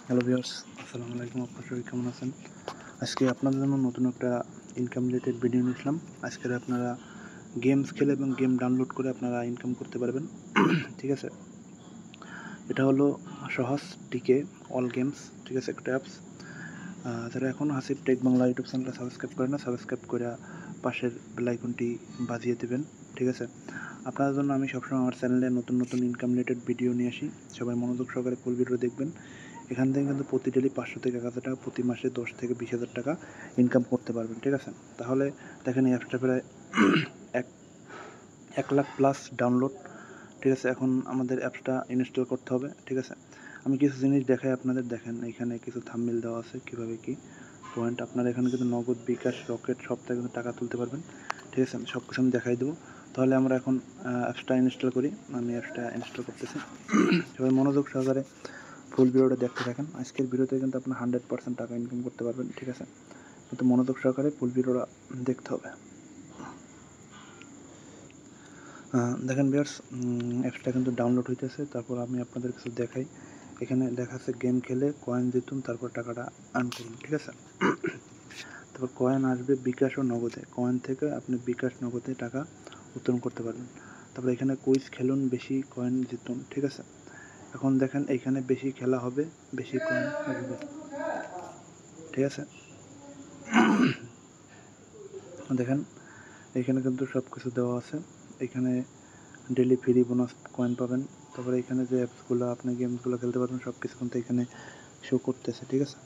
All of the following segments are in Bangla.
হ্যালো ভিউয়ার্স, আসসালামু আলাইকুম। আপনারা সবাই কেমন আছেন? আজকে আপনাদের জন্য নতুন একটা ইনকাম রিলেটেড ভিডিও নিয়ে আসলাম। আজকে আপনারা গেমস খেলে এবং গেম ডাউনলোড করে আপনারা ইনকাম করতে পারবেন। ঠিক আছে? এটা হলো সহজ টিকে অল গেমস, ঠিক আছে? একটা অ্যাপস। যারা এখনও হাসিব টেক বাংলা ইউটিউব চ্যানেলটা সাবস্ক্রাইব করে না, সাবস্ক্রাইব করে পাশের বেল আইকনটি বাজিয়ে দেবেন, ঠিক আছে? আপনাদের জন্য আমি সবসময় আমার চ্যানেলে নতুন নতুন ইনকাম রিলেটেড ভিডিও নিয়ে আসি। সবাই মনোযোগ সহকারে ফুল ভিডিও দেখবেন। এখান থেকে কিন্তু প্রতি ডেলি 500 থেকে 1000 টাকা, প্রতি মাসে 10 থেকে 20,000 টাকা ইনকাম করতে পারবেন, ঠিক আছে? তাহলে দেখেন এই অ্যাপসটা প্রায় এক 1 লাখ প্লাস ডাউনলোড, ঠিক আছে? এখন আমাদের অ্যাপসটা ইনস্টল করতে হবে, ঠিক আছে? আমি কিছু জিনিস দেখাই আপনাদের। দেখেন এখানে কিছু থাম্বনেল দেওয়া আছে, কীভাবে কী পয়েন্ট। আপনারা এখানে কিন্তু নগদ, বিকাশ, রকেট সব থেকে কিন্তু টাকা তুলতে পারবেন, ঠিক আছে? সব কিছু আমি দেখাই দেবো। তাহলে আমরা এখন অ্যাপসটা ইনস্টল করি। আমি অ্যাপসটা ইনস্টল করতেছি। সবাই মনোযোগ সহকারে ফুল ভিডিওটা দেখতে থাকেন। আজকের ভিডিওতে কিন্তু আপনার 100% টাকা ইনকাম করতে পারবেন, ঠিক আছে? কিন্তু মনোযোগ সহকারে ফুল ভিডিওটা দেখতে হবে। দেখেন ভিউয়ার্স, অ্যাপসটা কিন্তু ডাউনলোড হইতেছে। তারপর আমি আপনাদের কিছু দেখাই। এখানে লেখা আছে গেম খেলে কয়েন জিতুন, তারপর টাকাটা আর্ন করুন, ঠিক আছে? তারপর কয়েন আসবে বিকাশ ও নগদে। কয়েন থেকে আপনি বিকাশ, নগদে টাকা উত্তোলন করতে পারবেন। তারপর এখানে কুইজ খেলুন, বেশি কয়েন জিতুন, ঠিক আছে? এখন দেখেন এইখানে বেশি খেলা হবে, বেশি কয়েন আসবে, ঠিক আছে? দেখেন এখানে কিন্তু সব কিছু দেওয়া আছে। এখানে ডেলি ফ্রি বোনাস কয়েন পাবেন। তারপরে এখানে যে অ্যাপসগুলো, আপনি গেমসগুলো খেলতে পারবেন, সব কিছু কিন্তু এখানে শো করতেছে, ঠিক আছে?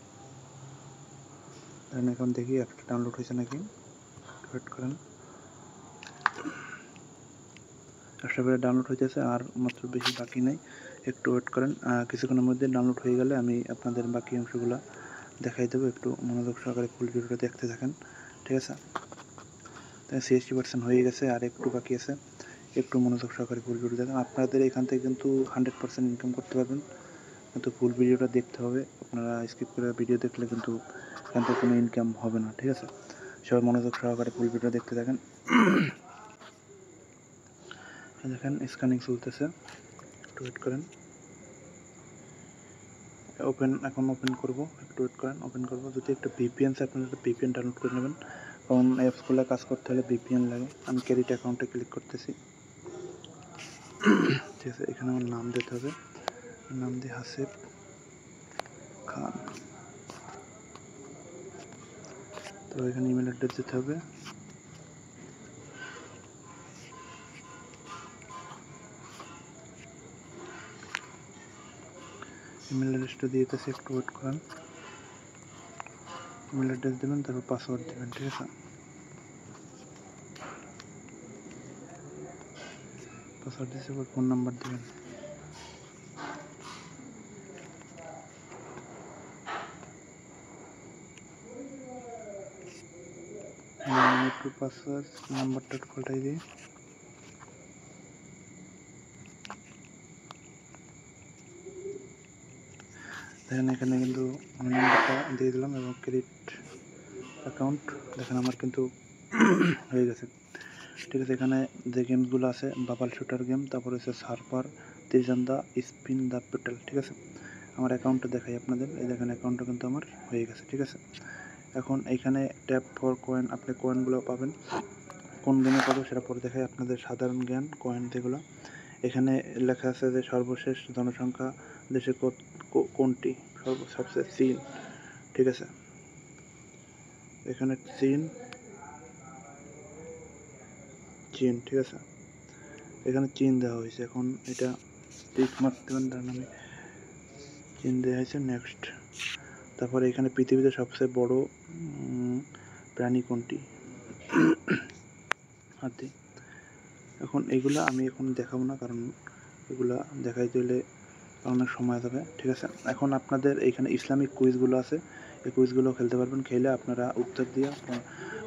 দেখেন এখন দেখি অ্যাপসটা ডাউনলোড হয়েছে নাকি। ওয়েট করেন, অ্যাপসটা ডাউনলোড হইতেছে, আর মাত্র বেশি বাকি নেই, একটু ওয়েট করেন। কিছুক্ষণের মধ্যে ডাউনলোড হয়ে গেলে আমি আপনাদের বাকি অংশগুলো দেখাই দেবো। একটু মনোযোগ সহকারে ফুল ভিডিওটা দেখতে থাকেন, ঠিক আছে? তাই 60% হয়ে গেছে, আর একটু বাকি আছে। একটু মনোযোগ সহকারে ফুল ভিডিও দেখেন। আপনাদের এখান থেকে কিন্তু 100% ইনকাম করতে পারবেন, কিন্তু ফুল ভিডিওটা দেখতে হবে। আপনারা স্কিপ করে ভিডিও দেখলে কিন্তু এখান থেকে কোনো ইনকাম হবে না, ঠিক আছে? সবাই মনোযোগ সহকারে ফুল ভিডিও দেখতে থাকেন। দেখেন স্ক্যানিং চলতেছে, একটু ওয়েট করেন। এখন ওপেন করব, একটু ওয়েট করেন। ওপেন করব, যদি একটা ভিপিএন আছে আপনারা একটা ভিপিএন ডাউনলোড করে নেবেন, কারণ অ্যাপসগুলো কাজ করতে হলে ভিপিএন লাগে। আমি ক্রেডিট অ্যাকাউন্টে ক্লিক করতেছি, ঠিক আছে? এখানে আমার নাম দিতে হবে, নাম দিয়ে হাসিব খান। তো এখানে ইমেল অ্যাড্রেস দিতে হবে। ইমেল অ্যাড্রেসটা দিয়ে দিতেছি, একটু ওয়েট করেন। ইমেল অ্যাড্রেস দেবেন, তারপর পাসওয়ার্ড দেবেন, ঠিক আছে? পাসওয়ার্ড দিয়েছে, এবার ফোন নাম্বার দেবেন। একটু পাসওয়ার্ড নাম্বারটা পাল্টাই দিই। দেখেন এখানে কিন্তু আমি নাম্বারটা দিয়ে দিলাম এবং ক্রেডিট অ্যাকাউন্ট। দেখেন আমার কিন্তু হয়ে গেছে, ঠিক আছে? এখানে যে গেমসগুলো আছে, বাবাল শুটার গেম, তারপরে হচ্ছে সার্ফার, তিরজান্দা, স্পিন দ্য পেটাল, ঠিক আছে? আমার অ্যাকাউন্টটা দেখাই আপনাদের। এই দেখেন অ্যাকাউন্টটা কিন্তু আমার হয়ে গেছে, ঠিক আছে? এখন এইখানে ট্যাপ ফর কয়েন, আপনি কয়েনগুলো পাবেন। কোন গেমে পাবো সেটা পরে দেখাই আপনাদের। সাধারণ জ্ঞান কয়েন যেগুলো, এখানে লেখা আছে যে সর্বশেষ জনসংখ্যা দেশে কোনটি, সবচেয়ে চীন, ঠিক আছে? এখানে চীন, ঠিক আছে? এখানে চীন দেওয়া হয়েছে। এখন এটা টিক মার্ক দেবেন, তার নামে চীন দেওয়া হয়েছে। নেক্সট। তারপরে এখানে পৃথিবীতে সবচেয়ে বড় প্রাণী কোনটি, হাতি। এখন এগুলা আমি এখন দেখাবো না, কারণ এগুলা দেখাইতে হলে অনেক সময় যাবে, ঠিক আছে? এখন আপনাদের এইখানে ইসলামিক কুইজগুলো আছে, এই কুইজগুলো খেলতে পারবেন। খেলে আপনারা উত্তর দিয়ে,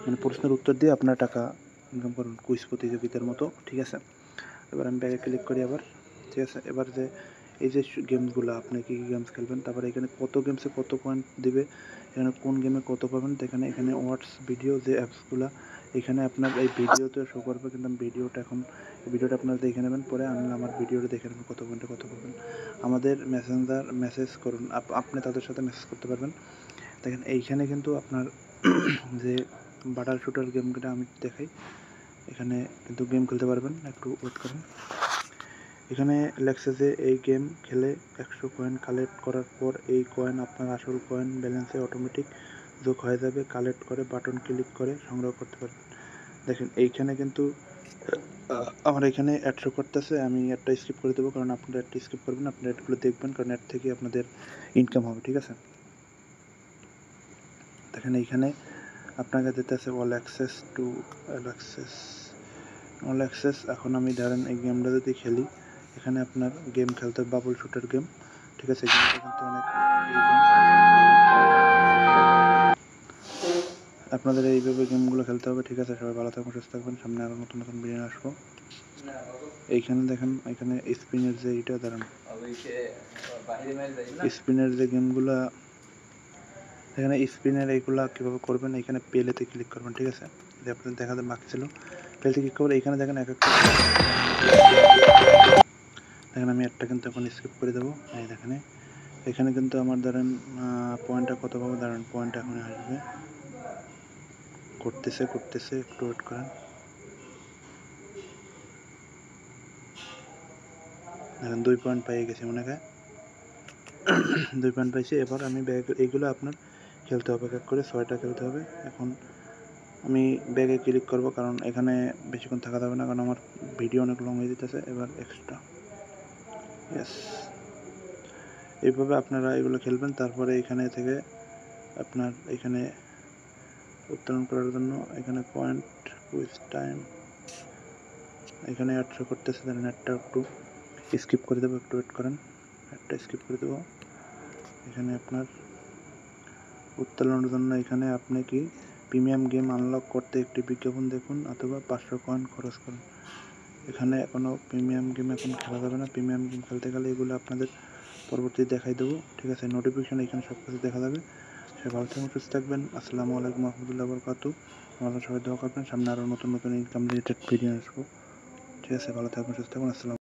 মানে প্রশ্নের উত্তর দিয়ে আপনারা টাকা ইনকাম করুন, কুইজ প্রতিযোগিতার মতো, ঠিক আছে? এবার আমি ব্যাগে ক্লিক করি আবার, ঠিক আছে? এবার যে এই যে গেমসগুলো, আপনি কী কী গেমস খেলবেন, তারপরে এখানে কত গেমসে কত পয়েন্ট দেবে, এখানে কোন গেমে কত পাবেন, এখানে ওয়াটস ভিডিও যে অ্যাপসগুলো, এখানে আপনার এই ভিডিওতে শো করবে, কিন্তু ভিডিওটা এখন ভিডিওটা আপনারা দেখে নেবেন, পরে আমি আমার ভিডিওটা দেখে নেবেন কত পয়েন্টে কত পাবেন। আমাদের মেসেঞ্জার মেসেজ করুন, আপনি তাদের সাথে মেসেজ করতে পারবেন। দেখেন এইখানে কিন্তু আপনার যে বাটার শুটার গেমটা আমি দেখাই, এখানে কিন্তু গেম খেলতে পারবেন। একটু ওয়েট করেন। এখানে লেখছে যে এই গেম খেলে 100 কয়েন কালেক্ট করার পর এই কয়েন আপনার আসল কয়েন ব্যালেন্সে অটোমেটিক যোগ হয়ে যাবে। কালেক্ট করে বাটন ক্লিক করে সংগ্রহ করতে পারবেন। দেখেন এইখানে কিন্তু আমার এখানে অ্যাড শো করতেছে, আমি অ্যাডটা স্কিপ করে দেবো, কারণ আপনারা অ্যাডটা স্কিপ করবেন, আপনারা অ্যাডগুলো দেখবেন, কারণ অ্যাড থেকে আপনাদের ইনকাম হবে, ঠিক আছে। দেখেন এইখানে আপনাকে দিতে আছে all access to all access. এখন আমি ধরেন এই গেমটা যদি খেলি, এখানে আপনার গেম খেলতে হবে, বাবল শুটার গেম, ঠিক আছে। গেমটা কিন্তু অনেক আপনাদের এইভাবে গেমগুলো খেলতে হবে, ঠিক আছে। সবাই ভালো থাকবেন, সুস্থ থাকবেন, সামনে আরও নতুন নতুন ভিডিও আসবো। এইখানে দেখেন, এখানে স্পিনের যে এইটা দাঁড়ান, স্পিনের যে গেমগুলা, এখানে স্পিনের এইগুলা কীভাবে করবেন, এখানে পেলেতে ক্লিক করবেন, ঠিক আছে। যে আপনাদের দেখাতে বাকি ছিল, পেলেতে ক্লিক করবেন। এইখানে দেখেন এক একটা দেখেন, আমি একটা কিন্তু এখন স্কিপ করে দেবো। এই দেখেন এখানে কিন্তু আমার ধরেন পয়েন্টটা কত পাবো, দাঁড়ান পয়েন্টটা এখন আসবে, করতেছে একটু ওয়েট করেন। দেখেন 2 পয়েন্ট পেয়ে গেছি, মনে হয় 2 পয়েন্ট পাইছি। এবার আমি ব্যাগ, এইগুলো আপনার খেলতে হবে, এক করে 6টা খেলতে হবে। এখন আমি ব্যাগে ক্লিক করব, কারণ এখানে বেশিক্ষণ থাকা যাবে না, কারণ আমার ভিডিও অনেক লং হয়ে যেতেছে। এবার এক্সট্রা, ইয়েস, এইভাবে আপনারা এগুলো খেলবেন। তারপরে এখানে থেকে আপনার এখানে উত্তোলন করার জন্য এখানে পয়েন্ট কুইজ টাইম, এখানে অ্যাড শো করতেছে, দেন অ্যাডটা একটু স্কিপ করে দেবো, একটু ওয়েট করেন, অ্যাডটা স্কিপ করে দেবো। এখানে আপনার উত্তোলনের জন্য এখানে আপনি কি প্রিমিয়াম গেম আনলক করতে একটি বিজ্ঞাপন দেখুন অথবা 500 কয়েন খরচ করুন। এখানে কোনো প্রিমিয়াম গেম এখন খেলা যাবে না। প্রিমিয়াম গেম খেলতে গেলে এগুলো আপনাদের পরবর্তী দেখাই দেবো, ঠিক আছে। নোটিফিকেশান এখানে সব কিছু দেখা যাবে। সবাই ভালো থাকবেন, সুস্থ থাকবেন। আসসালামু আলাইকুম রহমতুল্লাহ বরকাতুহু। আমাদের সবাই দোয়া করবেন, সামনে আরও নতুন নতুন ইনকাম রিলেটেড ভিডিও আসবো, ঠিক আছে। ভালো থাকবেন, সুস্থ থাকবেন। আসসালাম।